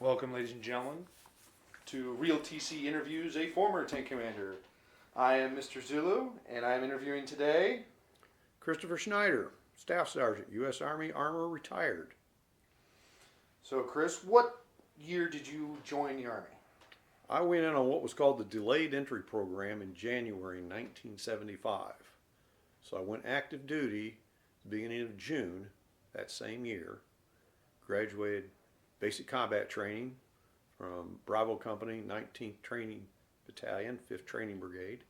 Welcome, ladies and gentlemen, to Real TC Interviews, a former tank commander. I am Mr. Zulu, and I am interviewing today Christopher Schneider, Staff Sergeant, U.S. Army, Armor, retired. So, Chris, what year did you join the Army? I went in on what was called the Delayed Entry Program in January 1975. So I went active duty at the beginning of June that same year, graduated basic combat training from Bravo Company, 19th Training Battalion, 5th Training Brigade,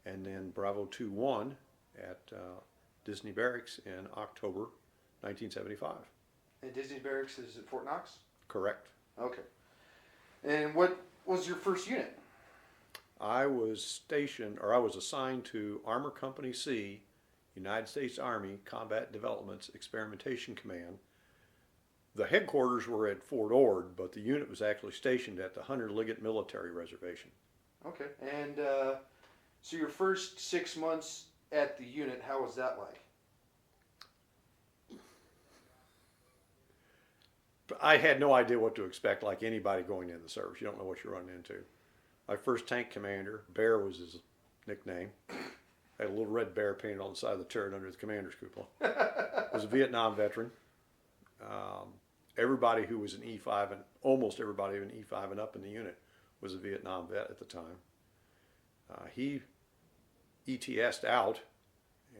and then Bravo 2-1 at Disney Barracks in October 1975. And Disney Barracks is at Fort Knox? Correct. Okay. And what was your first unit? I was stationed, or I was assigned to Armor Company C, United States Army Combat Development's Experimentation Command. The headquarters were at Fort Ord, but the unit was actually stationed at the Hunter Liggett Military Reservation. Okay. And so your first 6 months at the unit, how was that like? I had no idea what to expect, like anybody going into the service. You don't know what you're running into. My first tank commander, Bear was his nickname, had a little red bear painted on the side of the turret under the commander's cupola. Was a Vietnam veteran. Everybody who was an E5, and almost everybody an E5 and up in the unit was a Vietnam vet at the time. He ETS'd out,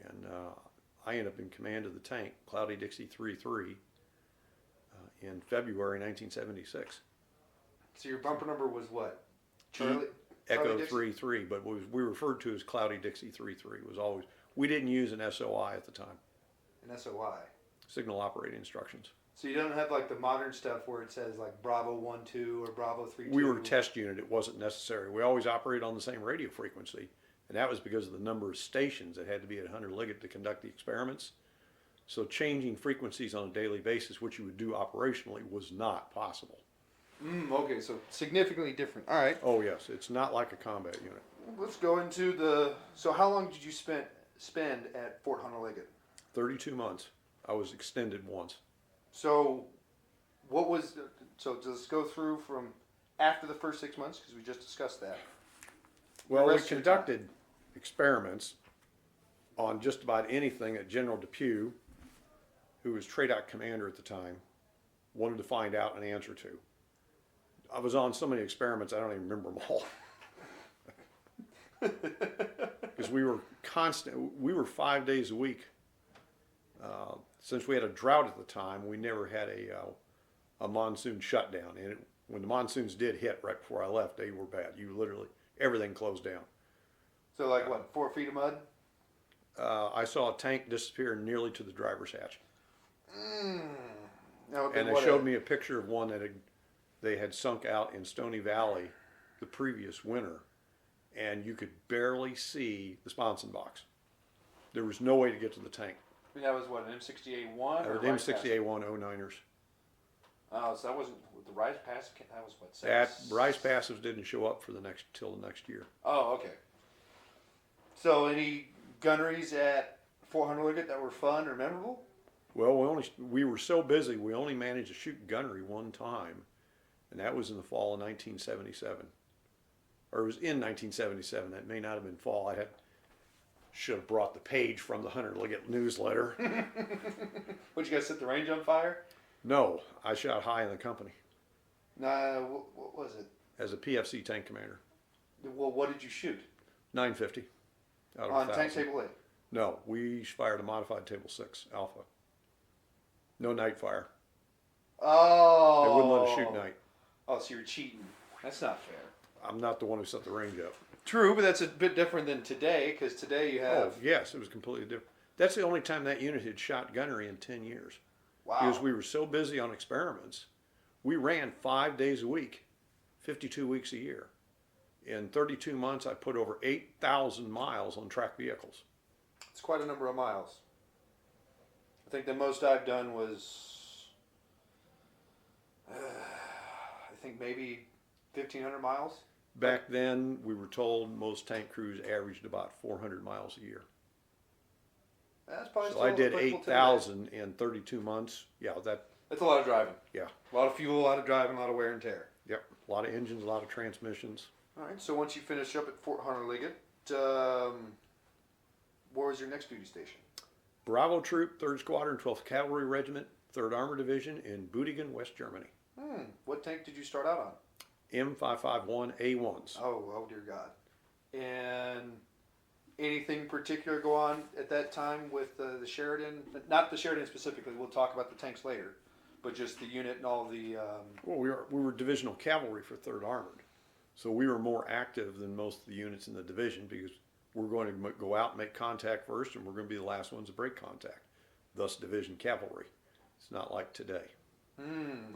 and I ended up in command of the tank, Cloudy Dixie 3-3, in February 1976. So your bumper number was what? Charlie? Echo 3-3, but we referred to as Cloudy Dixie 3-3. Was always, we didn't use an SOI at the time. An SOI? Signal operating instructions. So you don't have like the modern stuff where it says like Bravo 1-2 or Bravo 3-2? We were a test unit. It wasn't necessary. We always operated on the same radio frequency, and that was because of the number of stations that had to be at Hunter Liggett to conduct the experiments. So changing frequencies on a daily basis, which you would do operationally, was not possible. Okay, so significantly different. All right. Oh yes, it's not like a combat unit. Let's go into the. So how long did you spend at Fort Hunter Liggett? 32 months. I was extended once. So, what was? So let's go through from after the first 6 months because we just discussed that. Well, we conducted experiments on just about anything that General Depew, who was TRADOC commander at the time, wanted to find out an answer to. I was on so many experiments, I don't even remember them all. Because we were constant, we were 5 days a week. Since we had a drought at the time, we never had a monsoon shutdown. And when the monsoons did hit right before I left, they were bad. You literally, everything closed down. So like what, 4 feet of mud? I saw a tank disappear nearly to the driver's hatch. Now, And they showed me a picture of one that they had sunk out in Stony Valley the previous winter, and you could barely see the sponson box. There was no way to get to the tank. That was what, an M60A1? Or the M60A1 09ers. Oh, so that wasn't the RISE Passive. That was what? That RISE Passives didn't show up for till the next year. Oh, okay. So any gunneries at Fort Hunter Liggett that were fun or memorable? Well, we were so busy, we only managed to shoot gunnery one time, and that was in the fall of 1977. Or it was in 1977. That may not have been fall. Should have brought the page from the Hunter Liggett newsletter. What, you guys set the range on fire? No, I shot high in the company. No, what was it? As a PFC tank commander. Well, what did you shoot? 950. Out of On 1,000. tank table 8? No, we fired a modified table 6 alpha. No night fire. Oh. They wouldn't let us shoot night. Oh, so you're cheating. That's not fair. I'm not the one who set the range up. True, but that's a bit different than today, because today you have... Oh, yes, it was completely different. That's the only time that unit had shot gunnery in 10 years. Wow. Because we were so busy on experiments. We ran 5 days a week, 52 weeks a year. In 32 months, I put over 8,000 miles on track vehicles. It's quite a number of miles. I think the most I've done was, I think maybe 1,500 miles. Back then, we were told most tank crews averaged about 400 miles a year. That's probably So I did 8,000 in 32 months. Yeah, That's a lot of driving. Yeah. A lot of fuel, a lot of driving, a lot of wear and tear. Yep. A lot of engines, a lot of transmissions. All right. So once you finish up at Fort Hunter Liggett, where was your next duty station? Bravo Troop, 3rd Squadron, 12th Cavalry Regiment, 3rd Armored Division in Büdingen, West Germany. What tank did you start out on? M551 A1s. Oh dear God. And anything particular go on at that time with the Sheridan? Not the Sheridan specifically. We'll talk about the tanks later, but just the unit and all the. Well, we were divisional cavalry for 3rd Armored, so we were more active than most of the units in the division because we're going to go out and make contact first, and we're going to be the last ones to break contact. Thus, division cavalry. It's not like today.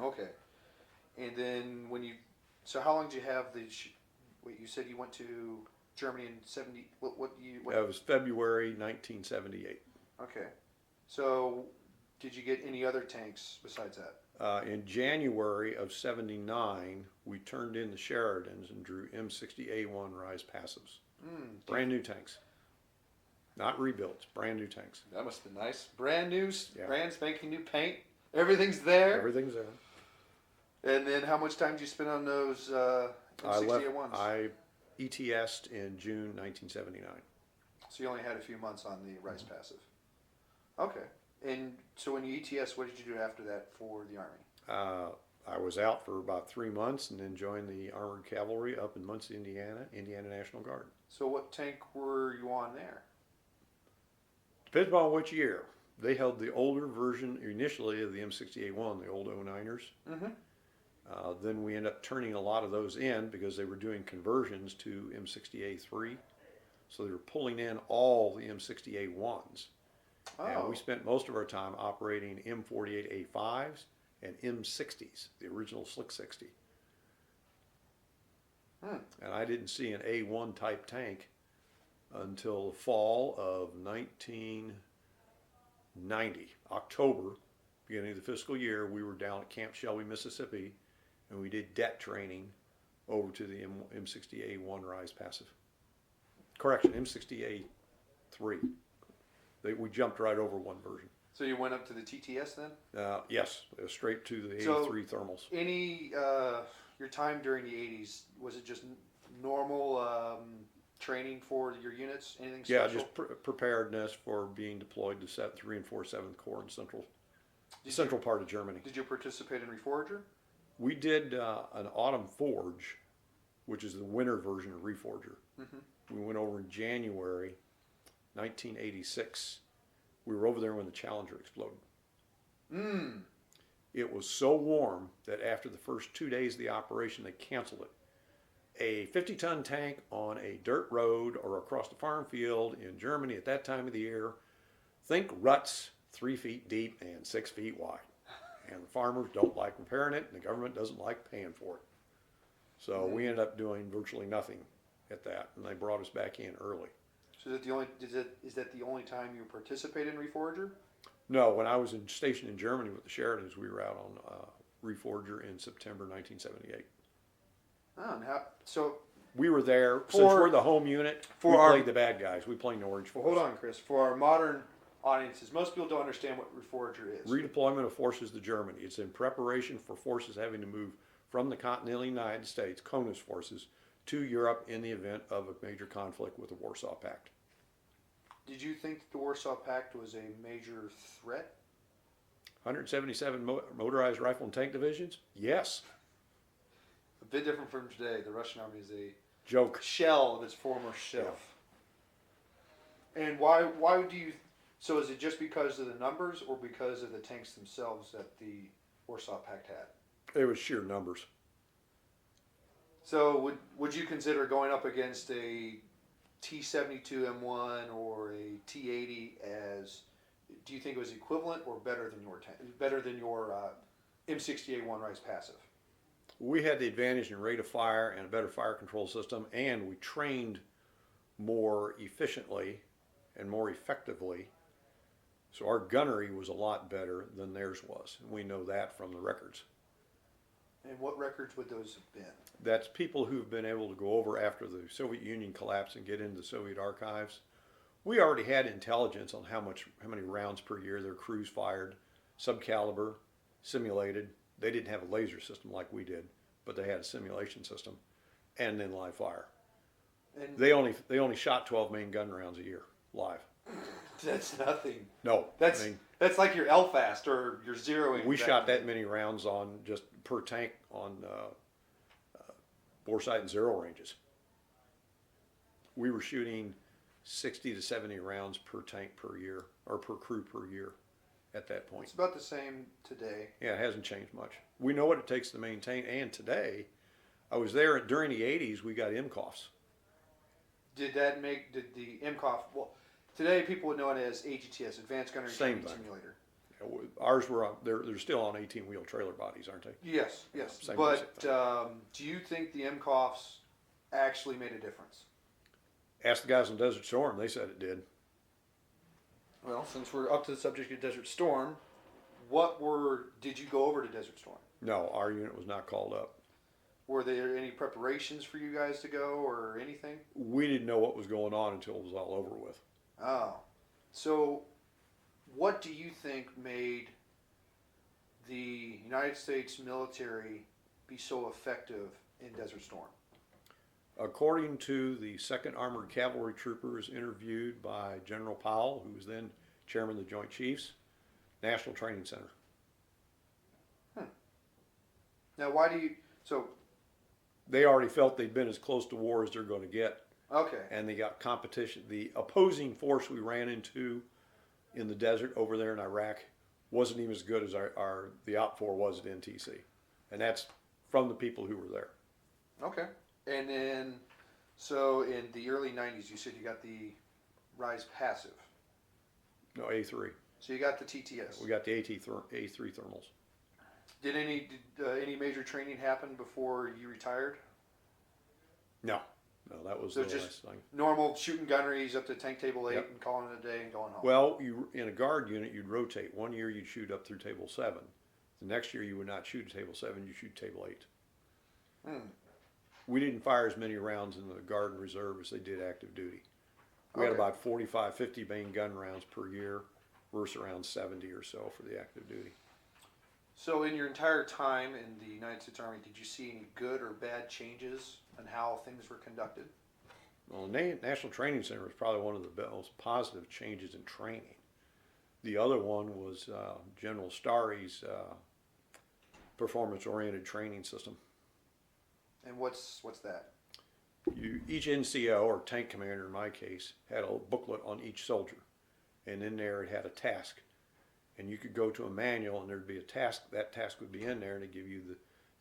Okay. And then so how long did you have wait, you said you went to Germany in 70, what That was February 1978. Okay. So did you get any other tanks besides that? In January of 79, we turned in the Sheridans and drew M60A1 RISE passives. Brand new tanks. Not rebuilds, brand new tanks. That must have been nice. Brand new, Yeah. brand spanking new paint. Everything's there. Everything's there. And then how much time did you spend on those M60A1s? I ETS'd in June 1979. So you only had a few months on the RISE passive. Okay. And so when you ETS, what did you do after that for the Army? I was out for about 3 months and then joined the Armored Cavalry up in Muncie, Indiana National Guard. So what tank were you on there? Depends on which year. They held the older version initially of the M60A1, the old 09ers. Then we ended up turning a lot of those in because they were doing conversions to M60A3. So they were pulling in all the M60A1s. And we spent most of our time operating M48A5s and M60s, the original Slick 60. And I didn't see an A1 type tank until the fall of 1990, October, beginning of the fiscal year. We were down at Camp Shelby, Mississippi, and we did DET training over to the M60A1 RISE passive. Correction, M60A3. We jumped right over one version. So you went up to the TTS then? Yes, straight to the So 83 thermals. Any, your time during the 80s, was it just normal training for your units? Anything special? Yeah, just preparedness for being deployed to 3 and 4 7th Corps in central part of Germany. Did you participate in Reforger? We did an Autumn Forge, which is the winter version of Reforger. We went over in January 1986. We were over there when the Challenger exploded. It was so warm that after the first 2 days of the operation, they canceled it. A 50-ton tank on a dirt road or across the farm field in Germany at that time of the year, think ruts 3 feet deep and 6 feet wide. And the farmers don't like repairing it, and the government doesn't like paying for it. So we ended up doing virtually nothing at that, and they brought us back in early. So is that the only time you participated in Reforger? No, when I was stationed in Germany with the Sheridans, we were out on Reforger in September 1978. Oh, and so we were there, since we're the home unit, we played the bad guys. We played the Orange Force. Hold on, Chris. For our modern audiences, most people don't understand what Reforger is. Redeployment of forces to Germany. It's in preparation for forces having to move from the continental United States, CONUS forces, to Europe in the event of a major conflict with the Warsaw Pact. Did you think the Warsaw Pact was a major threat? 177 motorized rifle and tank divisions? Yes. A bit different from today. The Russian army is a joke shell of its former self. Yeah. And why do you? So is it just because of the numbers, or because of the tanks themselves that the Warsaw Pact had? It was sheer numbers. So would you consider going up against a T72M1 or a T80 as? Do you think it was equivalent or better than your M60A1 RISE passive? We had the advantage in rate of fire and a better fire control system, and we trained more efficiently and more effectively. So our gunnery was a lot better than theirs was. And we know that from the records. And what records would those have been? That's people who've been able to go over after the Soviet Union collapsed and get into the Soviet archives. We already had intelligence on how many rounds per year their crews fired, subcaliber, simulated. They didn't have a laser system like we did, but they had a simulation system, and then live fire. And They only shot 12 main gun rounds a year live. that's nothing. No, That's I mean, like your LFAST or your zeroing. we back shot in the that day. many rounds on just per tank on bore sight and zero ranges. We were shooting 60 to 70 rounds per tank per year, or per crew per year at that point. It's about the same today. Yeah, it hasn't changed much. We know what it takes to maintain, and today, I was there during the 80s, we got MCOFs. Did the MCOF, well, today people would know it as AGTS, Advanced Gunnery Same Training thing. Simulator. Ours were on, they're still on 18-wheel trailer bodies, aren't they? Yes, yes. Same But basic thing. do you think the MCOFs actually made a difference? Asked the guys on Desert Storm, they said it did. Well, since we're up to the subject of Desert Storm, did you go over to Desert Storm? No, our unit was not called up. Were there any preparations for you guys to go or anything? We didn't know what was going on until it was all over with. Oh. So, what do you think made the United States military be so effective in Desert Storm? According to the 2nd Armored Cavalry Troopers interviewed by General Powell, who was then chairman of the Joint Chiefs, National Training Center. Now, why do you, so, They already felt they'd been as close to war as they're going to get, okay. and they got competition. The opposing force we ran into in the desert over there in Iraq wasn't even as good as the OPFOR was at NTC, and that's from the people who were there. Okay. And then, so in the early 90s, you said you got the RISE Passive. No, A3. So you got the TTS. We got the A3 thermals. Did any major training happen before you retired? No, that was So the just last thing. normal shooting gunneries up to tank table 8 Yep. and calling it a day and going home. Well, in a guard unit, you'd rotate. One year you'd shoot up through table 7. The next year you would not shoot table 7, you shoot table 8. We didn't fire as many rounds in the guard and reserve as they did active duty. We had Okay. about 45, 50 main gun rounds per year versus around 70 or so for the active duty. So in your entire time in the United States Army, did you see any good or bad changes in how things were conducted? Well, the National Training Center was probably one of the most positive changes in training. The other one was General Starry's performance-oriented training system. And what's that? Each NCO, or tank commander in my case, had a booklet on each soldier, and in there it had a task, and you could go to a manual and there'd be a task. That task would be in there, and it'd give you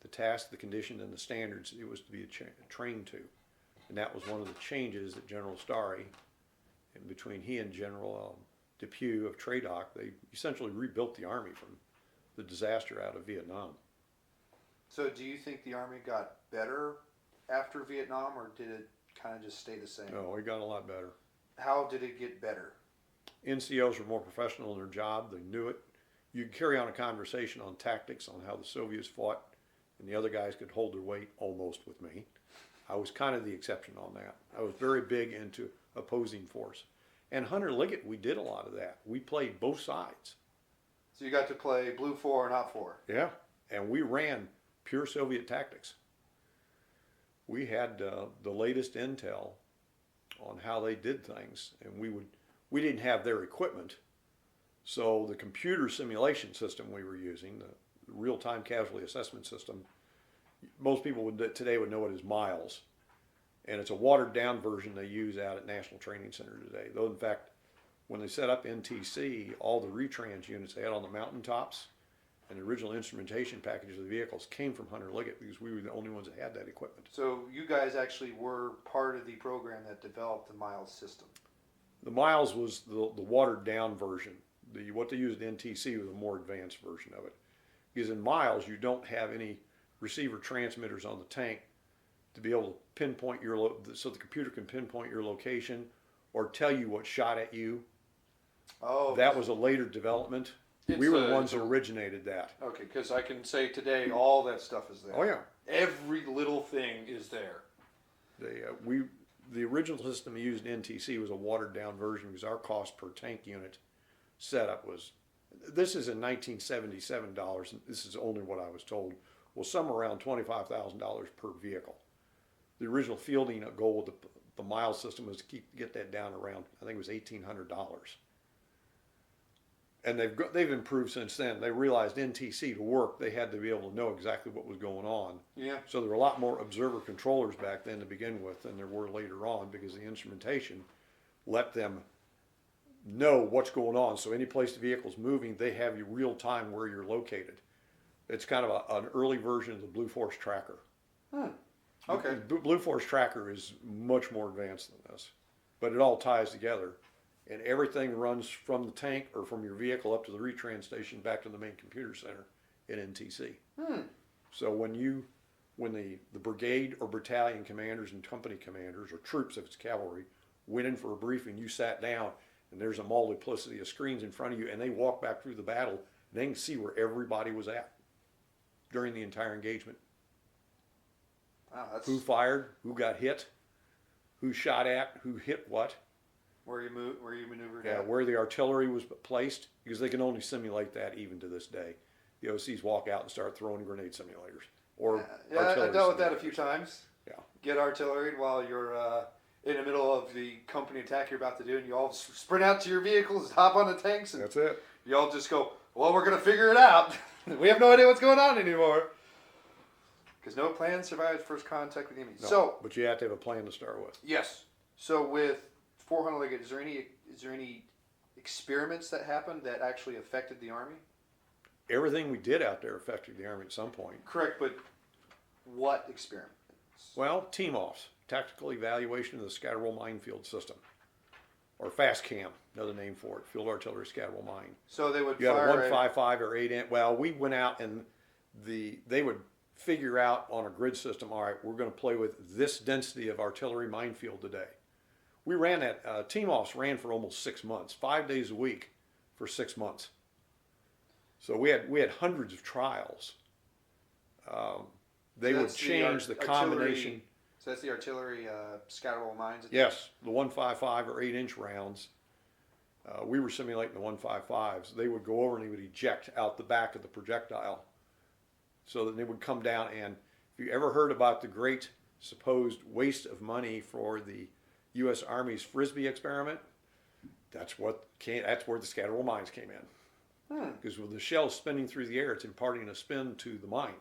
the task, the condition, and the standards it was to be trained to. And that was one of the changes that General Starry, and between he and General Depew of TRADOC, they essentially rebuilt the Army from the disaster out of Vietnam. So do you think the Army got better after Vietnam, or did it kind of just stay the same? No, it got a lot better. How did it get better? NCOs were more professional in their job. They knew it. You could carry on a conversation on tactics, on how the Soviets fought, and the other guys could hold their weight almost with me. I was kind of the exception on that. I was very big into opposing force. And Hunter Liggett, we did a lot of that. We played both sides. So you got to play Blue 4 and Op 4. Yeah, and we ran pure Soviet tactics. We had the latest intel on how they did things, and we didn't have their equipment, so the computer simulation system we were using, the real-time casualty assessment system, most people today would know it as MILES, and it's a watered-down version they use out at National Training Center today. Though, in fact, when they set up NTC, all the retrans units they had on the mountaintops and the original instrumentation packages of the vehicles came from Hunter Liggett, because we were the only ones that had that equipment. So you guys actually were part of the program that developed the MILES system. The MILES was the watered down version. What they used at NTC was a more advanced version of it. Because in MILES, you don't have any receiver transmitters on the tank to be able to pinpoint so the computer can pinpoint your location or tell you what shot at you. Oh, That was a later development. We were the ones that originated that. Okay, because I can say today all that stuff is there. Oh yeah. Every little thing is there. The original system used in NTC was a watered down version, because our cost per tank unit setup was This is in 1977 dollars. This is only what I was told. Was somewhere around $25,000 per vehicle. The original fielding goal with the mile system was to get that down around, I think it was $1,800. And they've improved since then. They realized NTC to work, they had to be able to know exactly what was going on. Yeah. So there were a lot more observer controllers back then to begin with than there were later on, because the instrumentation let them know what's going on. So any place the vehicle's moving, they have you real time where you're located. It's kind of an early version of the Blue Force Tracker. Okay. The Blue Force Tracker is much more advanced than this, but it all ties together. And everything runs from the tank or from your vehicle up to the retrans station back to the main computer center in NTC. So when the brigade or battalion commanders and company commanders, or troops if it's cavalry, went in for a briefing, you sat down and there's a multiplicity of screens in front of you, and they walk back through the battle and they can see where everybody was at during the entire engagement. Wow, that's Who fired, who got hit, who shot at, who hit what. where you maneuvered Yeah, at. where the artillery was placed, because they can only simulate that even to this day. The OCs walk out and start throwing grenade simulators or Yeah, I artillery dealt with that a simulators. few times. Yeah, Get artillery while you're in the middle of the company attack you're about to do, and you all sprint out to your vehicles, hop on the tanks, and that's it. you all just go, well, we're going to figure it out. We have no idea what's going on anymore. Because no plan survives first contact with the enemy. No, So, but you have to have a plan to start with. yes. So with 400 legged, is there any experiments that happened that actually affected the Army? Everything we did out there affected the Army at some point. Correct, but what experiments? Well, team-offs, tactical evaluation of the scatterable minefield system, or FAST-CAM, another name for it, field artillery scatterable mine. So they would You had a fire 155 or 8 inch. Well, we went out and they would figure out on a grid system, all right, we're going to play with this density of artillery minefield today. We ran that, team-offs ran for almost 6 months, 5 days a week for 6 months. So we had hundreds of trials. They would that's change the combination. So that's the artillery scatterable mines? Yes, the 155 or 8 inch rounds. We were simulating the 155s. They would go over and they would eject out the back of the projectile, so that they would come down. And if you ever heard about the great supposed waste of money for the U.S. Army's Frisbee experiment, that's where the scatterable mines came in. Because with the shell spinning through the air, it's imparting a spin to the mine.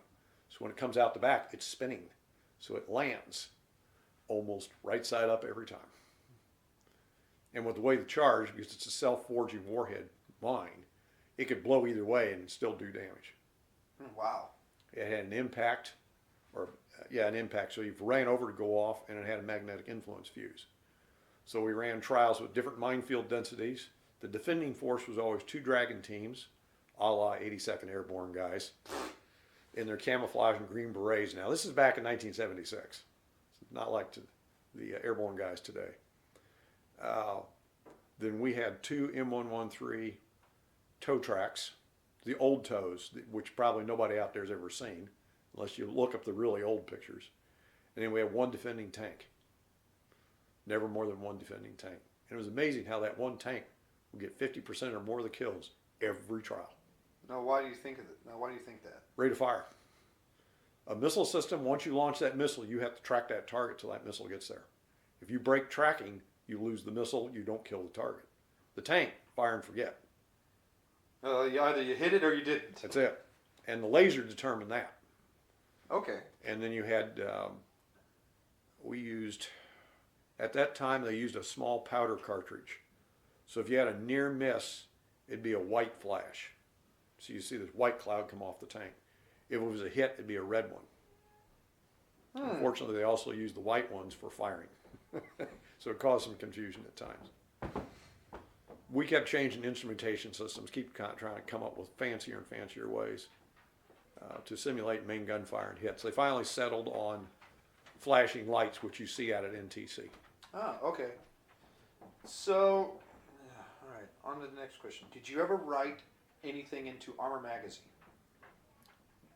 So when it comes out the back, it's spinning. So it lands almost right side up every time. And with the way the charge, because it's a self-forging warhead mine, it could blow either way and still do damage. Wow. It had an impact, an impact. So you've ran over to go off, and it had a magnetic influence fuse. So we ran trials with different minefield densities. The defending force was always 2 Dragon teams, a la 82nd Airborne guys, in their camouflage and green berets. Now, this is back in 1976. It's not like the Airborne guys today. Then we had 2 M113 tow tracks, the old tows, which probably nobody out there has ever seen, unless you look up the really old pictures. And then we had 1 defending tank. Never more than 1 defending tank. And it was amazing how that 1 tank would get 50% or more of the kills every trial. Now, why do you think of it? Now, why do you think that? Rate of fire. A missile system, once you launch that missile, you have to track that target till that missile gets there. If you break tracking, you lose the missile, you don't kill the target. The tank, fire and forget. Either you hit it or you didn't. That's it. And the laser determined that. Okay. And then you had, at that time they used a small powder cartridge. So if you had a near miss, it'd be a white flash. So you see this white cloud come off the tank. If it was a hit, it'd be a red one. Unfortunately, they also used the white ones for firing. So it caused some confusion at times. We kept changing instrumentation systems, trying to come up with fancier and fancier ways to simulate main gunfire and hits. They finally settled on flashing lights, which you see out at NTC. Ah, okay. So, all right, on to the next question. Did you ever write anything into Armor Magazine?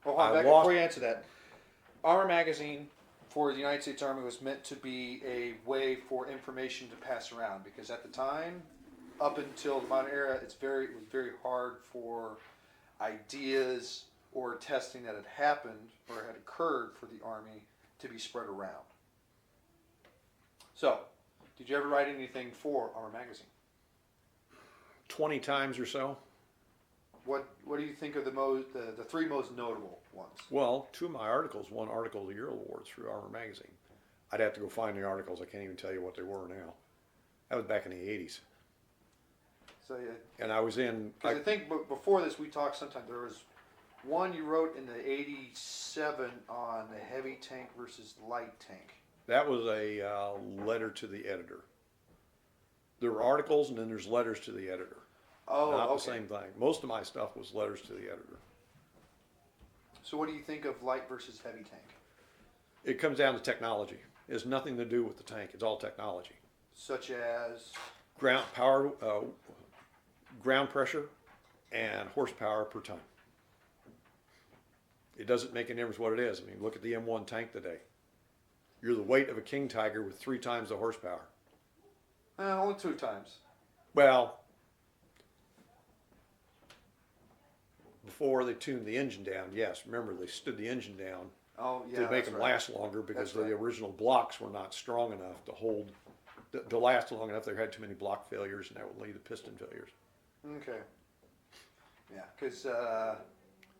Oh, hold on, before you answer that. Armor Magazine for the United States Army was meant to be a way for information to pass around, because at the time, up until the modern era, it was very hard for ideas or testing that had happened or had occurred for the Army to be spread around. So, did you ever write anything for Armor Magazine? 20 times or so. What do you think of the three most notable ones? Well, two of my articles won Article of the Year awards through Armor Magazine. I'd have to go find the articles. I can't even tell you what they were now. That was back in the 80s. So yeah, And I was in... because I think before this we talked sometime, there was one you wrote in the 87 on the heavy tank versus light tank. That was a letter to the editor. There were articles and then there's letters to the editor. Oh, Not okay. the same thing. Most of my stuff was letters to the editor. So what do you think of light versus heavy tank? It comes down to technology. It has nothing to do with the tank. It's all technology. Such as? Ground power, ground pressure, and horsepower per ton. It doesn't make any difference what it is. I mean, look at the M1 tank today. You're the weight of a King Tiger with 3 times the horsepower. Only 2 times. Well, before they tuned the engine down, yes. Remember, they stood the engine down Oh yeah. to make that's them right. last longer because That's right. the original blocks were not strong enough to hold, to last long enough. They had too many block failures, and that would lead to piston failures. Okay. Yeah, because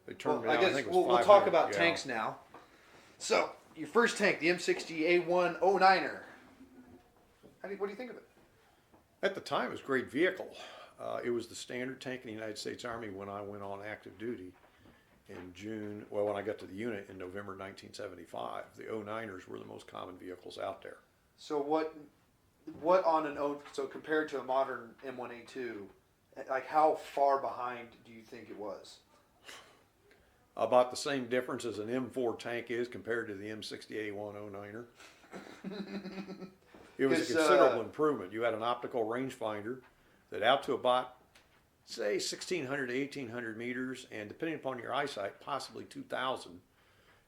They turned me I down. I guess think it was we'll talk 500, about yeah. tanks now. So your first tank, the M60A1 09er. What do you think of it? At the time, it was a great vehicle. It was the standard tank in the United States Army when I went on active duty in June. Well, when I got to the unit in November 1975, the 09ers were the most common vehicles out there. So what on an so compared to a modern M1A2, like how far behind do you think it was? About the same difference as an M4 tank is compared to the M60A1 09er. It was a 'Cause, considerable improvement. You had an optical rangefinder that out to about, say, 1,600 to 1,800 meters, and depending upon your eyesight, possibly 2,000,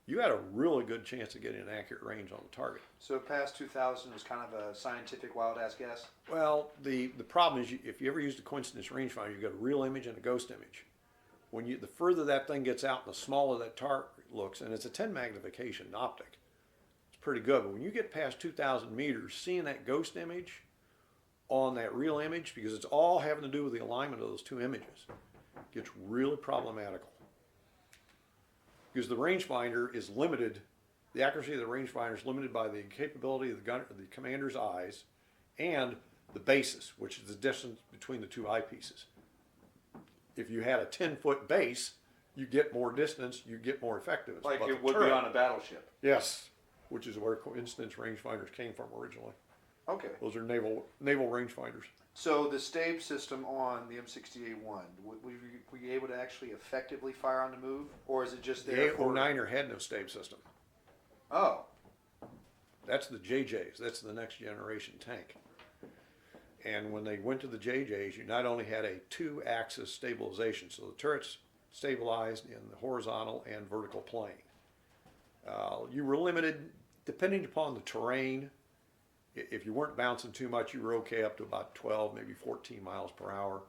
you had a really good chance of getting an accurate range on the target. So past 2000 was kind of a scientific wild ass guess. Well, the problem is if you ever used a coincidence rangefinder, you've got a real image and a ghost image. When the further that thing gets out, the smaller that target looks, and it's a 10 magnification optic. It's pretty good, but when you get past 2,000 meters, seeing that ghost image on that real image, because it's all having to do with the alignment of those two images, gets really problematical. Because the rangefinder is limited, the accuracy of the rangefinder is limited by the capability of the commander's eyes and the basis, which is the distance between the two eyepieces. If you had a 10-foot base, you get more distance, you get more effectiveness. Like But it the would be turret- on a battleship. Yes, which is where coincidence rangefinders came from originally. Okay. Those are naval rangefinders. So the stave system on the M60A1, were you able to actually effectively fire on the move, or is it just The there for? 09er had no stave system. Oh, That's the JJs. That's the next generation tank. And when they went to the JJs, you not only had a 2-axis stabilization, so the turret's stabilized in the horizontal and vertical plane. You were limited, depending upon the terrain. If you weren't bouncing too much, you were okay up to about 12, maybe 14 miles per hour.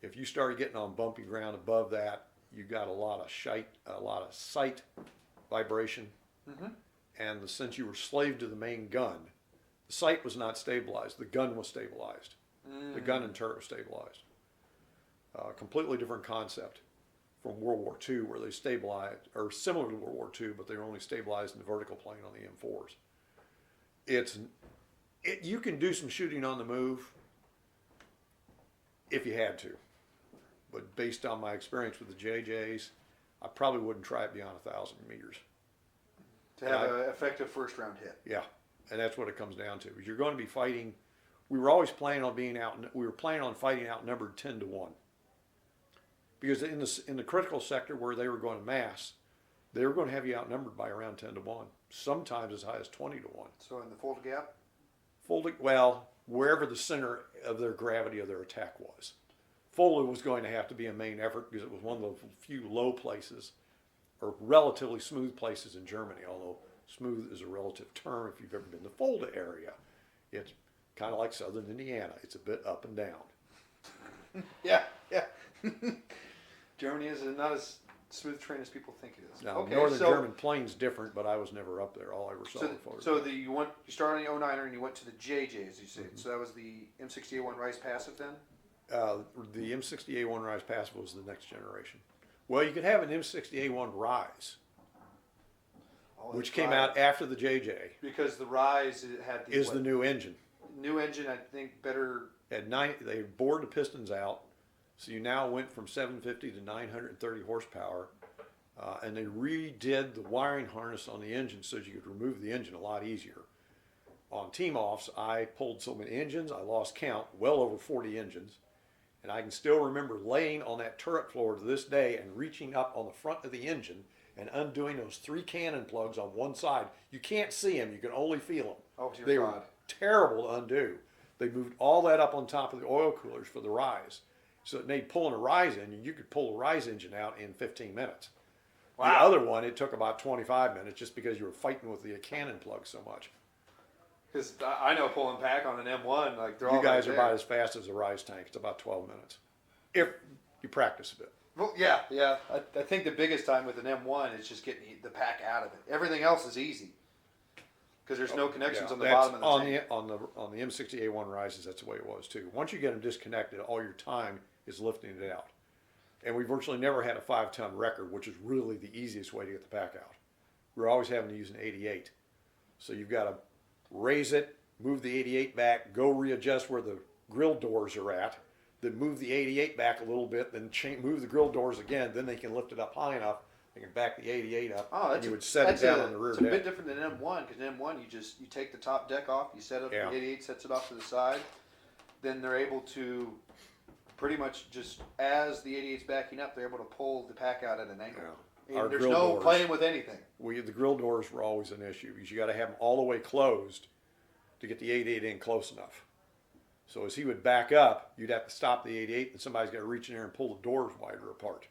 If you started getting on bumpy ground above that, you got a lot of sight vibration. mm-hmm. And since you were slave to the main gun, the sight was not stabilized. The gun was stabilized. The gun and turret was stabilized. Completely different concept from World War II, where they stabilized, or similar to World War II, but they were only stabilized in the vertical plane on the M4s. You can do some shooting on the move if you had to, but based on my experience with the JJs, I probably wouldn't try it beyond 1,000 meters. To have an effective first round hit. Yeah, and that's what it comes down to. You're going to be fighting. We were always planning on we were planning on fighting outnumbered 10 to 1. Because in the critical sector where they were going to mass, they were going to have you outnumbered by around 10 to 1. Sometimes as high as 20 to 1. So in the fold gap. Well, wherever the center of their gravity of their attack was. Foley was going to have to be a main effort because it was one of the few low places, or relatively smooth places in Germany, although smooth is a relative term if you've ever been to the Fulda area. It's kind of like southern Indiana. It's a bit up and down. Yeah, yeah. Germany is not as smooth terrain as people think it is. Now, Okay, Northern so German plain's different, but I was never up there. All I ever saw so, were photos. so you started on the 09er and you went to the JJ, as you said. So that was the M60A1 RISE Passive then. The M60A1 RISE Passive was the next generation. Well, you could have an M60A1 RISE, Oh, which that's came right. out after the JJ, because the RISE had the is the new engine. new engine. I think better. They bored the pistons out, so you now went from 750 to 930 horsepower, and they redid the wiring harness on the engine so that you could remove the engine a lot easier. On team offs, I pulled so many engines, I lost count, well over 40 engines, and I can still remember laying on that turret floor to this day and reaching up on the front of the engine and undoing those 3 cannon plugs on one side. You can't see them, you can only feel them. Oh, dear They God. were terrible to undo. They moved all that up on top of the oil coolers for the RISE. So it made pulling a RISE engine, you could pull a RISE engine out in 15 minutes. Wow. The other one, it took about 25 minutes just because you were fighting with the cannon plug so much. Because I know pulling back on an M1, like they're all You guys right are there. about as fast as a RISE tank. It's about 12 minutes. If you practice a bit. Well, yeah. I think the biggest time with an M1 is just getting the pack out of it. Everything else is easy because there's no connections on the That's bottom of the tank. on the M60A1 RISEs, that's the way it was too. Once you get them disconnected, all your time is lifting it out. And we virtually never had a 5-ton record, which is really the easiest way to get the pack out. We're always having to use an 88. So you've got to raise it, move the 88 back, go readjust where the grill doors are at, then move the 88 back a little bit, then move the grill doors again, then they can lift it up high enough, they can back the 88 up, Oh, and you would set it down on the rear It's a bit deck. different than M1 because M1 you take the top deck off, you set up Yeah. the 88 sets it off to the side, then they're able to pretty much just as the 88's backing up, they're able to pull the pack out at an angle. Yeah. Our And there's grill no doors- playing with anything. The grill doors were always an issue because you got to have them all the way closed to get the 88 in close enough. So as he would back up, you'd have to stop the 88 and somebody's got to reach in there and pull the doors wider apart.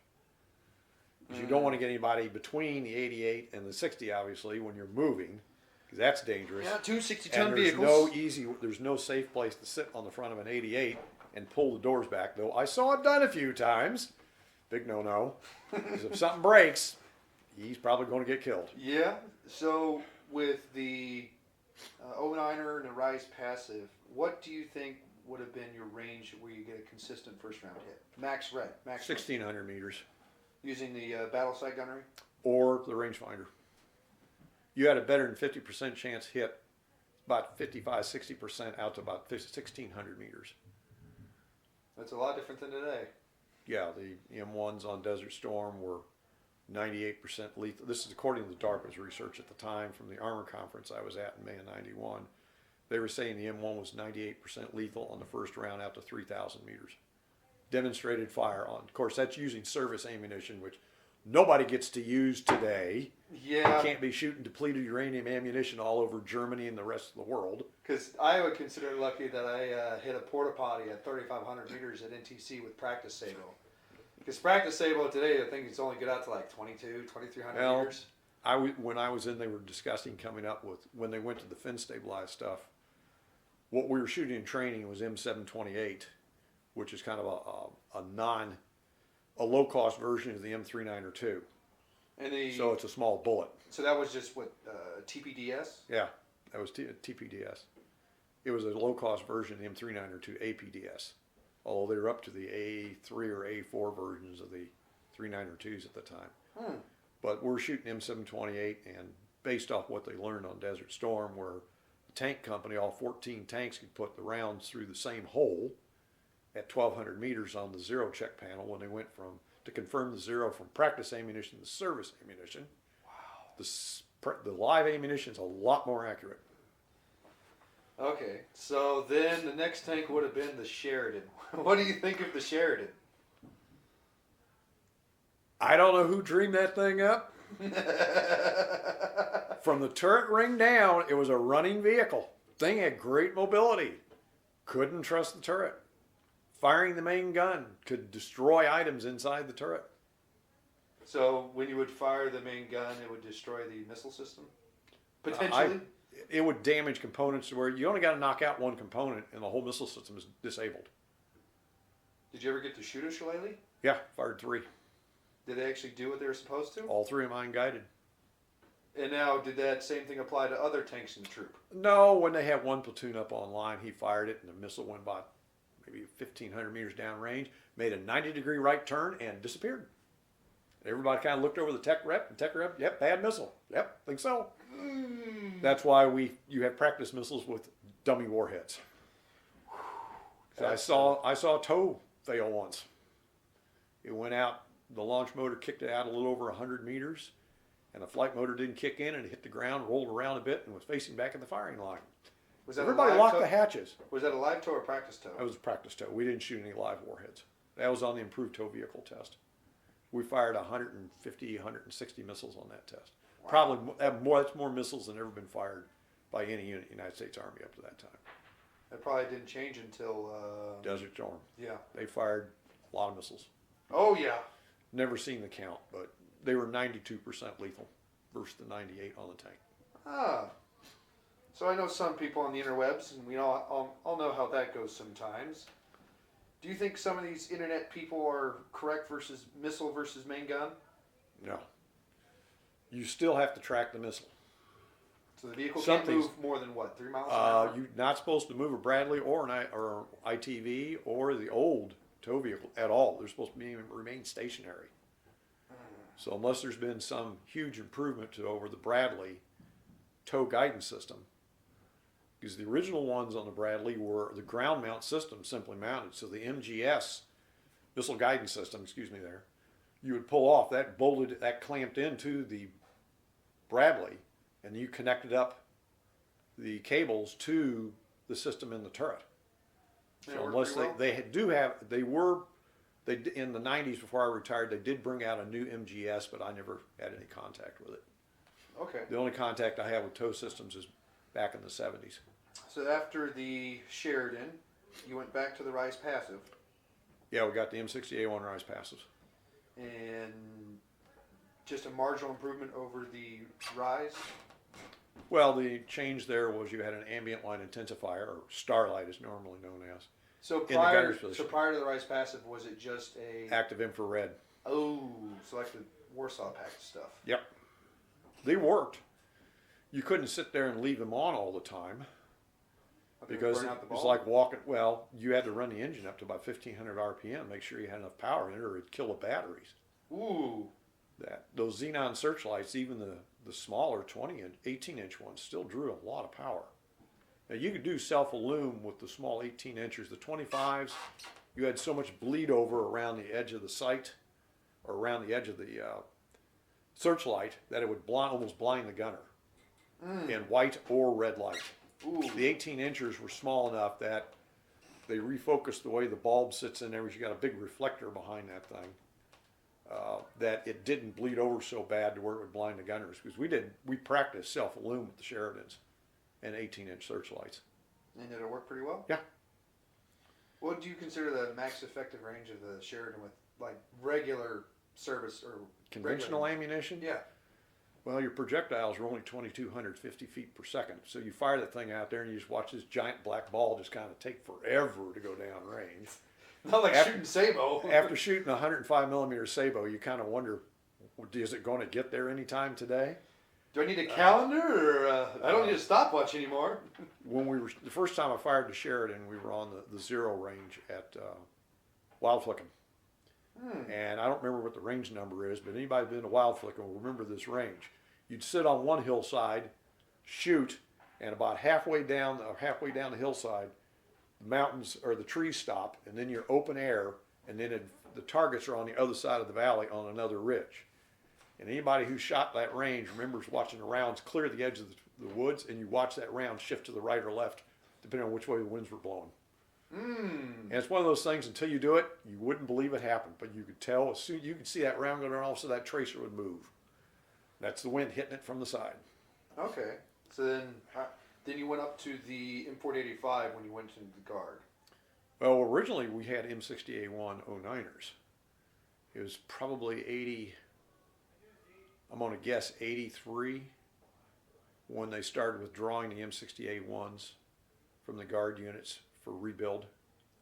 Because you don't want to get anybody between the 88 and the 60, obviously, when you're moving, because that's dangerous. Yeah, two 60-ton And there's vehicles. there's no safe place to sit on the front of an 88 and pull the doors back. Though I saw it done a few times. Big no-no. Because if something breaks, he's probably going to get killed. Yeah. So with the 09er and the RISE Passive, what do you think would have been your range where you get a consistent first round hit? Max rate. 1,600 meters. Using the battle sight gunnery? Or the rangefinder. You had a better than 50% chance hit, about 55-60% out to about 1,600 meters. That's a lot different than today. Yeah, the M1s on Desert Storm were 98% lethal. This is according to the DARPA's research at the time from the Armor Conference I was at in May of '91. They were saying the M1 was 98% lethal on the first round out to 3,000 meters. Demonstrated fire on. Of course, that's using service ammunition, which nobody gets to use today. Yeah. You can't be shooting depleted uranium ammunition all over Germany and the rest of the world. Because I would consider it lucky that I hit a porta potty at 3,500 meters at NTC with practice sable. Because practice sable today, I think it's only get out to like 2,300 Well, meters. When I was in, they were discussing coming up with, when they went to the fin stabilized stuff, what we were shooting in training was M728, which is kind of a low cost version of the M392. And So it's a small bullet. so that was just what TPDS. Yeah, that was TPDS. It was a low cost version of the M392 APDS. Although they were up to the A3 or A4 versions of the 392s at the time. But we're shooting M728, and based off what they learned on Desert Storm, where the tank company, all 14 tanks, could put the rounds through the same hole at 1,200 meters on the zero check panel when they went to confirm the zero from practice ammunition to service ammunition. Wow. The live ammunition is a lot more accurate. Okay, so then the next tank would have been the Sheridan. What do you think of the Sheridan? I don't know who dreamed that thing up. From the turret ring down, it was a running vehicle. Thing had great mobility. Couldn't trust the turret. Firing the main gun could destroy items inside the turret. So when you would fire the main gun, it would destroy the missile system? Potentially? It would damage components to where you only got to knock out one component and the whole missile system is disabled. Did you ever get to shoot a shillelagh? Yeah, fired 3. Did they actually do what they were supposed to? All 3 of mine guided. And now, did that same thing apply to other tanks in the troop? No, when they had one platoon up online, he fired it, and the missile went about maybe 1,500 meters downrange, made a 90-degree right turn, and disappeared. Everybody kind of looked over the tech rep, and tech rep, yep, bad missile. Yep, think so. That's why you have practice missiles with dummy warheads. So I saw a tow fail once. It went out, the launch motor kicked it out a little over 100 meters, and the flight motor didn't kick in, and it hit the ground, rolled around a bit, and was facing back in the firing line. Was that Everybody a live locked tow? the hatches. Was that a live tow or practice tow? That was a practice tow. We didn't shoot any live warheads. That was on the improved tow vehicle test. We fired 150, 160 missiles on that test. Wow. Probably that's more missiles than ever been fired by any unit in the United States Army up to that time. That probably didn't change until. Desert Storm. Yeah. They fired a lot of missiles. Oh yeah. Never seen the count, but they were 92% lethal versus the 98 on the tank. Ah. So I know some people on the interwebs, and we all know how that goes sometimes. Do you think some of these internet people are correct versus missile versus main gun? No. You still have to track the missile. So the vehicle Some can't things- move more than what, 3 miles an hour? You're not supposed to move a Bradley or or ITV or the old tow vehicle at all. They're supposed to remain stationary. So unless there's been some huge improvement to over the Bradley tow guidance system, because the original ones on the Bradley were the ground mount system simply mounted. So the MGS missile guidance system, there, you would pull off that clamped into the Bradley, and you connected up the cables to the system in the turret. They So work unless pretty well? in the 90s before I retired, they did bring out a new MGS, but I never had any contact with it. Okay. The only contact I have with tow systems is back in the 70s. So after the Sheridan, you went back to the RISE Passive, Yeah, we got the M60A1 RISE passives. and just a marginal improvement over the RISE. Well, the change there was you had an ambient light intensifier, or starlight is normally known as, So the prior, guidance position. prior to the RISE Passive, was it just a active infrared. selected Warsaw packed stuff? Yep. They worked. You couldn't sit there and leave them on all the time Okay, because burn it out the was bulb? like walking, well, you had to run the engine up to about 1500 RPM, make sure you had enough power in it or it'd kill the batteries. Ooh. Those xenon searchlights, even the smaller 18-inch ones, still drew a lot of power. Now you could do self-illume with the small 18-inchers. The 25s, you had so much bleed over around the edge of the sight or around the edge of the searchlight that it would almost blind the gunner in white or red light. Ooh. The 18-inchers were small enough that they refocused the way the bulb sits in there. You got a big reflector behind that thing. That it didn't bleed over so bad to where it would blind the gunners, because we practiced self-illume with the Sheridans and 18-inch searchlights. And did it work pretty well? Yeah. What do you consider the max effective range of the Sheridan with like regular service or Conventional ammunition? Yeah. Well, your projectiles are only 2,250 feet per second, so you fire that thing out there and you just watch this giant black ball just kind of take forever to go down range. Not like shooting Sabo. After shooting a 105 millimeter Sabo, you kind of wonder, is it going to get there anytime today? Do I need a calendar, or I don't need a stopwatch anymore? The first time I fired the Sheridan, we were on the zero range at Wild Flicking. And I don't remember what the range number is, but anybody who's been to Wild Flicking will remember this range. You'd sit on one hillside, shoot, and about halfway down the hillside, the mountains or the trees stop, and then you're open air, and then the targets are on the other side of the valley on another ridge. And anybody who shot that range remembers watching the rounds clear the edge of the woods, and you watch that round shift to the right or left, depending on which way the winds were blowing. And it's one of those things, until you do it, you wouldn't believe it happened, but you could tell as soon you could see that round going off, so that tracer would move. That's the wind hitting it from the side. Okay. So then you went up to the Import 85 when you went into the Guard. Well, originally we had M60A1 09ers. It was probably 80, I'm going to guess 83, when they started withdrawing the M60A1s from the Guard units for rebuild.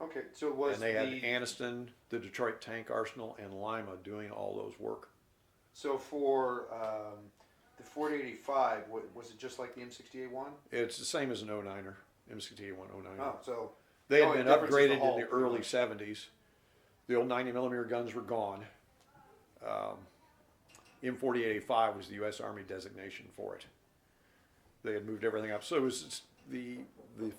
Okay, so it was And they had the Anniston, the Detroit Tank Arsenal, and Lima doing all those work. so for the 4085, was it just like the M60A1? It's the same as an 09er, M60A1 09er. Oh, so They the had only been difference is the upgraded in hull, the pretty early much. 70s. The old 90 millimeter guns were gone. M4085 was the U.S. Army designation for it. They had moved everything up. So it was the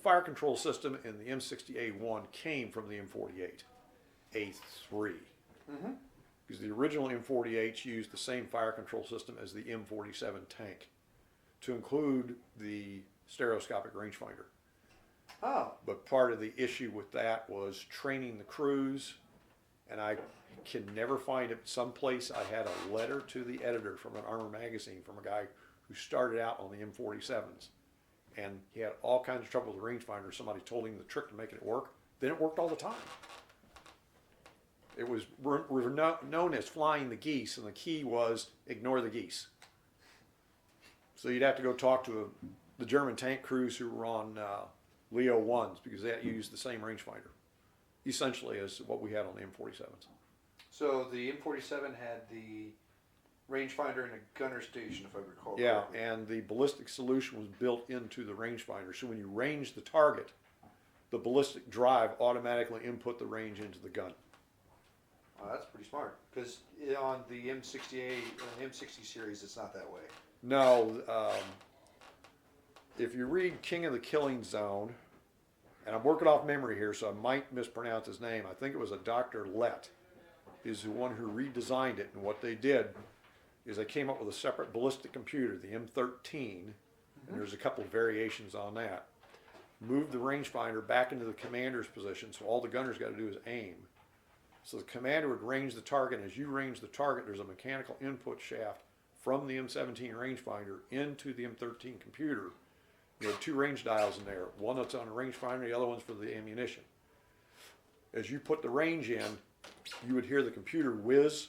fire control system in the M60A1 came from the M48A3. Mm-hmm. Because the original M48s used the same fire control system as the M47 tank to include the stereoscopic rangefinder. Oh, But part of the issue with that was training the crews, and I can never find it. Someplace I had a letter to the editor from an Armor magazine from a guy who started out on the M47s, and he had all kinds of trouble with the rangefinder. Somebody told him the trick to making it work. Then it worked all the time. It was known as flying the geese, and the key was ignore the geese. So you'd have to go talk to the German tank crews who were on Leo 1s because they used the same rangefinder, essentially as what we had on the M47s. so the M47 had the rangefinder and a gunner station, if I recall Yeah, correctly. and the ballistic solution was built into the rangefinder. So when you range the target, the ballistic drive automatically input the range into the gun. Oh, that's pretty smart, because on the M60A and M60 series, it's not that way. No, if you read King of the Killing Zone, and I'm working off memory here, so I might mispronounce his name. I think it was a Dr. Lett, is the one who redesigned it. And what they did is they came up with a separate ballistic computer, the M13, and there's a couple of variations on that. Moved the rangefinder back into the commander's position, so all the gunner's got to do is aim. So the commander would range the target, and as you range the target, there's a mechanical input shaft from the M17 rangefinder into the M13 computer. You have two range dials in there, one that's on the rangefinder, the other one's for the ammunition. As you put the range in, you would hear the computer whiz,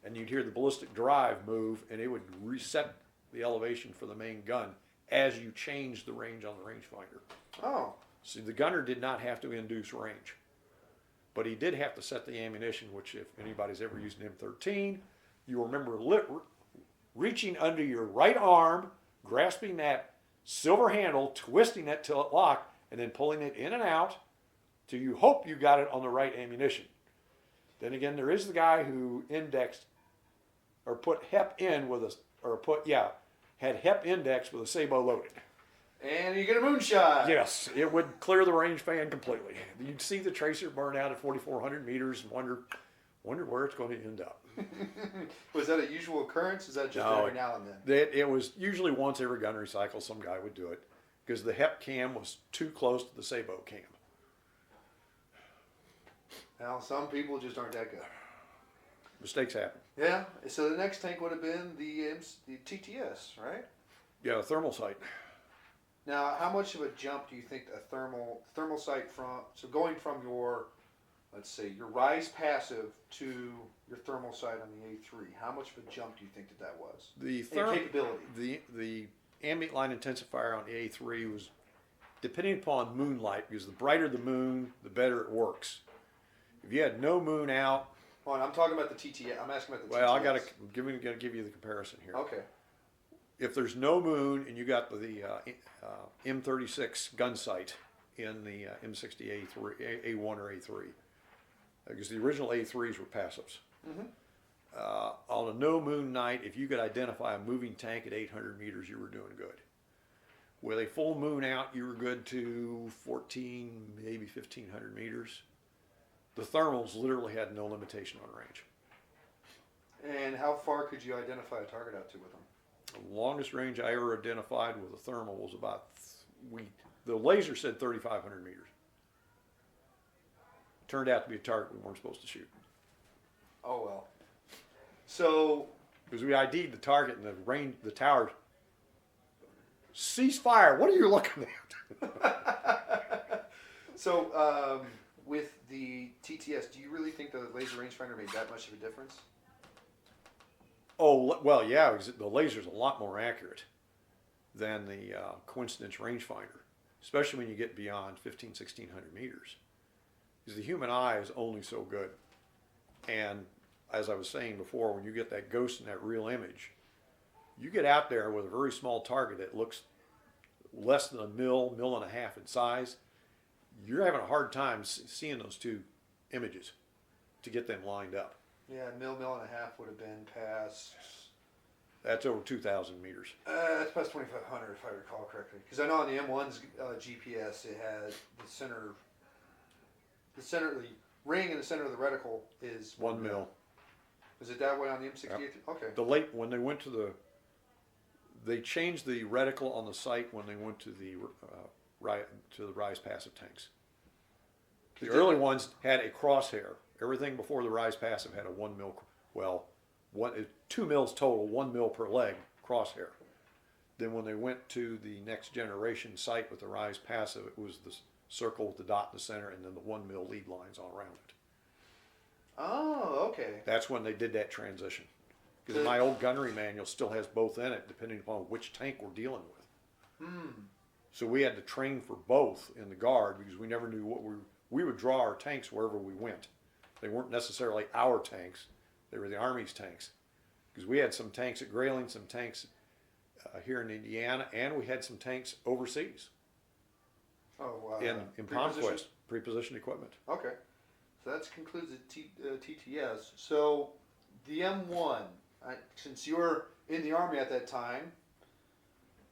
and you'd hear the ballistic drive move, and it would reset the elevation for the main gun as you change the range on the rangefinder. Oh, See, the gunner did not have to induce range, but he did have to set the ammunition, which if anybody's ever used an M13, you remember reaching under your right arm, grasping that silver handle, twisting it till it locked, and then pulling it in and out till you hope you got it on the right ammunition. Then again, there is the guy who indexed or put HEP in with had HEP indexed with a sabot loaded. and you get a moonshot. Yes, it would clear the range fan completely. You'd see the tracer burn out at 4,400 meters and wonder where it's going to end up. Was that a usual occurrence? Is that just No, every now and then? It was usually once every gunnery cycle some guy would do it because the HEP cam was too close to the sabot cam. Now, some people just aren't that good. Mistakes happen. Yeah, so the next tank would have been the TTS, right? Yeah, thermal sight. Now, how much of a jump do you think a thermal sight so going from your, let's say, your RISE passive to your thermal sight on the A3, how much of a jump do you think that was? The And capability. the ambient light intensifier on the A3 was depending upon moonlight because the brighter the moon, the better it works. If you had no moon out, Hold on, I'm talking about the TTS. I'm asking about the TTS. well, I gotta give you the comparison here. Okay. If there's no moon and you got the M36 gun sight in the M60A1 or A3, because the original A3s were passives. Mm-hmm. On a no moon night, if you could identify a moving tank at 800 meters, you were doing good. With a full moon out, you were good to 14, maybe 1,500 meters. The thermals literally had no limitation on range. And how far could you identify a target out to with them? The longest range I ever identified with a thermal was about, the laser said 3,500 meters. Turned out to be a target we weren't supposed to shoot. Oh, well. So, Because we ID'd the target and the tower, cease fire, what are you looking at? with the TTS, do you really think the laser rangefinder made that much of a difference? Oh, well, yeah, because the laser's a lot more accurate than the coincidence rangefinder, especially when you get beyond 1,500, 1,600 meters. Because the human eye is only so good. And as I was saying before, when you get that ghost in that real image, you get out there with a very small target that looks less than a mill and a half in size, you're having a hard time seeing those two images to get them lined up. Yeah, mil and a half would have been past. That's over 2,000 meters. It's past 2,500 if I recall correctly. Because I know on the M1's GPS it had the ring in the center of the reticle is 1 mil. Is it that way on the M60A3? Yep. Okay. When they went to they changed the reticle on the site when they went to the RISE PASSIVE tanks. The early ones had a crosshair. Everything before the RISE PASSIVE had a 1 mil, 2 mils total, 1 mil per leg crosshair. Then when they went to the next generation site with the RISE PASSIVE, it was the circle with the dot in the center and then the 1 mil lead lines all around it. Oh, okay. That's when they did that transition. Because my old gunnery manual still has both in it, depending upon which tank we're dealing with. So we had to train for both in the Guard because we never knew what we would draw our tanks wherever we went. They weren't necessarily our tanks; they were the Army's tanks. Because we had some tanks at Grayling, some tanks here in Indiana, and we had some tanks overseas. Oh, wow. In Conquest, pre-positioned equipment. Okay. So that concludes the TTS. So the M1, since you were in the Army at that time,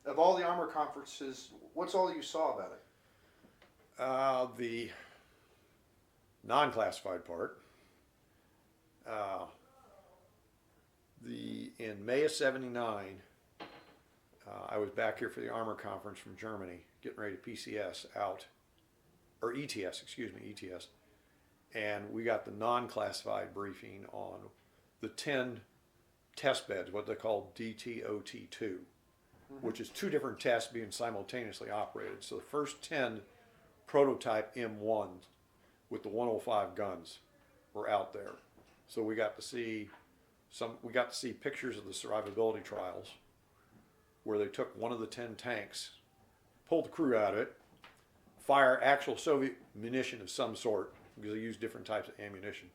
of all the armor conferences, what's all you saw about it? The non-classified part. In May of '79, I was back here for the armor conference from Germany, getting ready to PCS out, or ETS, excuse me, ETS. And we got the non-classified briefing on the 10 test beds, what they call DTOT2, which is 2 different tests being simultaneously operated. So the first 10 prototype M1s with the 105 guns were out there. So we got to see pictures of the survivability trials where they took one of the 10 tanks, pulled the crew out of it, fire actual Soviet munition of some sort, because they used different types of ammunition.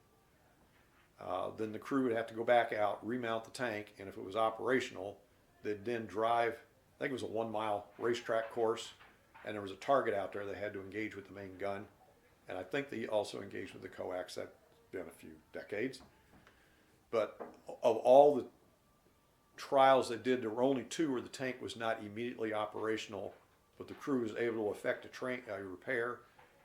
Then the crew would have to go back out, remount the tank, and if it was operational, they'd then drive, I think it was a 1 mile racetrack course, and there was a target out there they had to engage with the main gun. And I think they also engaged with the coax. That's been a few decades. But of all the trials they did, there were only 2 where the tank was not immediately operational, but the crew was able to effect a repair,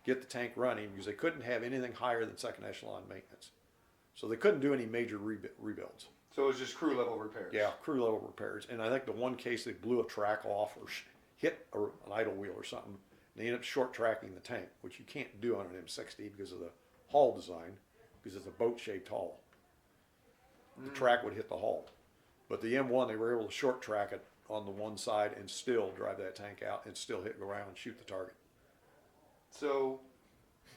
get the tank running, because they couldn't have anything higher than second echelon maintenance. So they couldn't do any major rebuilds. So it was just crew level repairs? Yeah, crew level repairs. And I think the one case they blew a track off or hit an idle wheel or something, and they ended up short tracking the tank, which you can't do on an M60 because of the hull design, because it's a boat shaped hull. The track would hit the hull. But the M1, they were able to short track it on the one side and still drive that tank out and still hit the ground and shoot the target. So,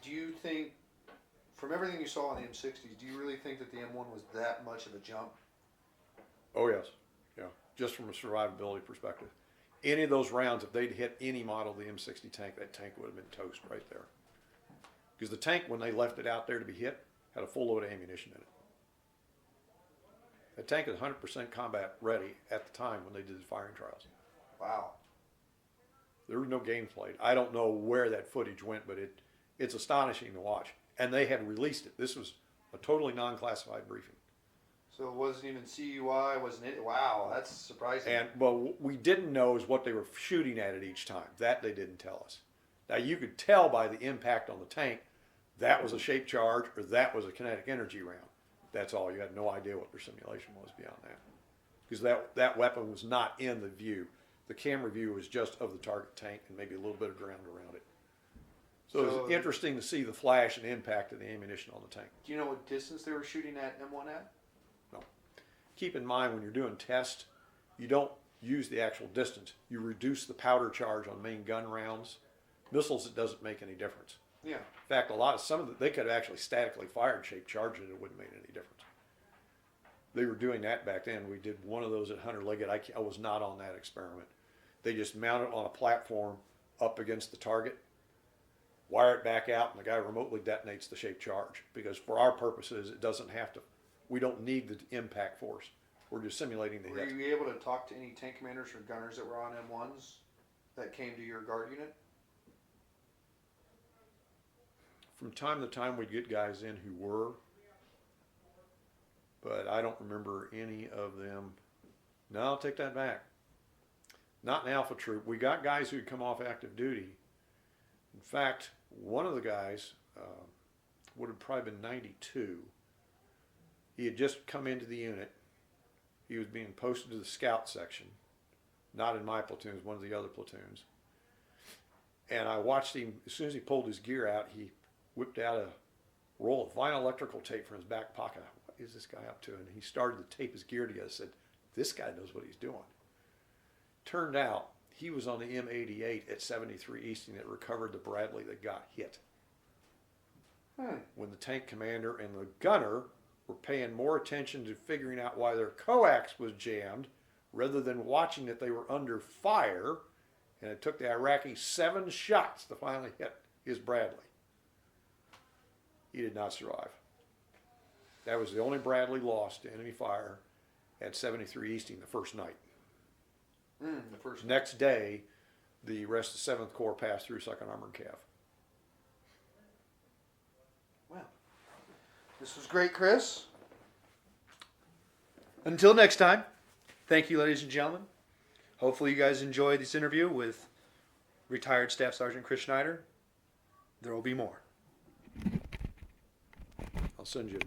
do you think, from everything you saw on the M60s, do you really think that the M1 was that much of a jump? Oh yes, yeah, just from a survivability perspective. Any of those rounds, if they'd hit any model of the M60 tank, that tank would have been toast right there. Because the tank, when they left it out there to be hit, had a full load of ammunition in it. The tank is 100% combat ready at the time when they did the firing trials. Wow. There was no games played. I don't know where that footage went, but it's astonishing to watch. And they had released it. This was a totally non-classified briefing. So it wasn't even CUI, wasn't it? Wow, that's surprising. And what we didn't know is what they were shooting at each time. That they didn't tell us. Now you could tell by the impact on the tank, that was a shaped charge or that was a kinetic energy round. That's all. You had no idea what their simulation was beyond that. Because that weapon was not in the view. The camera view was just of the target tank and maybe a little bit of ground around it. So it was interesting to see the flash and impact of the ammunition on the tank. Do you know what distance they were shooting at M1 at? No. Keep in mind when you're doing tests, you don't use the actual distance. You reduce the powder charge on main gun rounds. Missiles, it doesn't make any difference. Yeah. In fact, they could have actually statically fired shaped charges and it wouldn't make any difference. They were doing that back then. We did one of those at Hunter Liggett. I was not on that experiment. They just mounted on a platform up against the target wire it back out, and the guy remotely detonates the shaped charge. Because for our purposes, it doesn't have to, we don't need the impact force. We're just simulating the Were hit. you able to talk to any tank commanders or gunners that were on M1s that came to your guard unit? From time to time, we'd get guys in who were, but I don't remember any of them. No, I'll take that back. Not an alpha troop. We got guys who'd come off active duty. In fact, one of the guys would have probably been 92. He had just come into the unit. He was being posted to the scout section, not in my platoon, it was one of the other platoons. And I watched him, as soon as he pulled his gear out, he whipped out a roll of vinyl electrical tape from his back pocket. What is this guy up to? And he started to tape his gear together. Said, this guy knows what he's doing. Turned out he was on the M88 at 73 Easting that recovered the Bradley that got hit. When the tank commander and the gunner were paying more attention to figuring out why their coax was jammed rather than watching that they were under fire, and it took the Iraqis 7 shots to finally hit his Bradley. He did not survive. That was the only Bradley lost to enemy fire at 73 Easting the first night. The first Next day, the rest of the 7th Corps passed through 2nd Armored Cav. Well, this was great, Chris. Until next time, thank you, ladies and gentlemen. Hopefully you guys enjoyed this interview with retired Staff Sergeant Chris Schneider. There will be more. I'll send you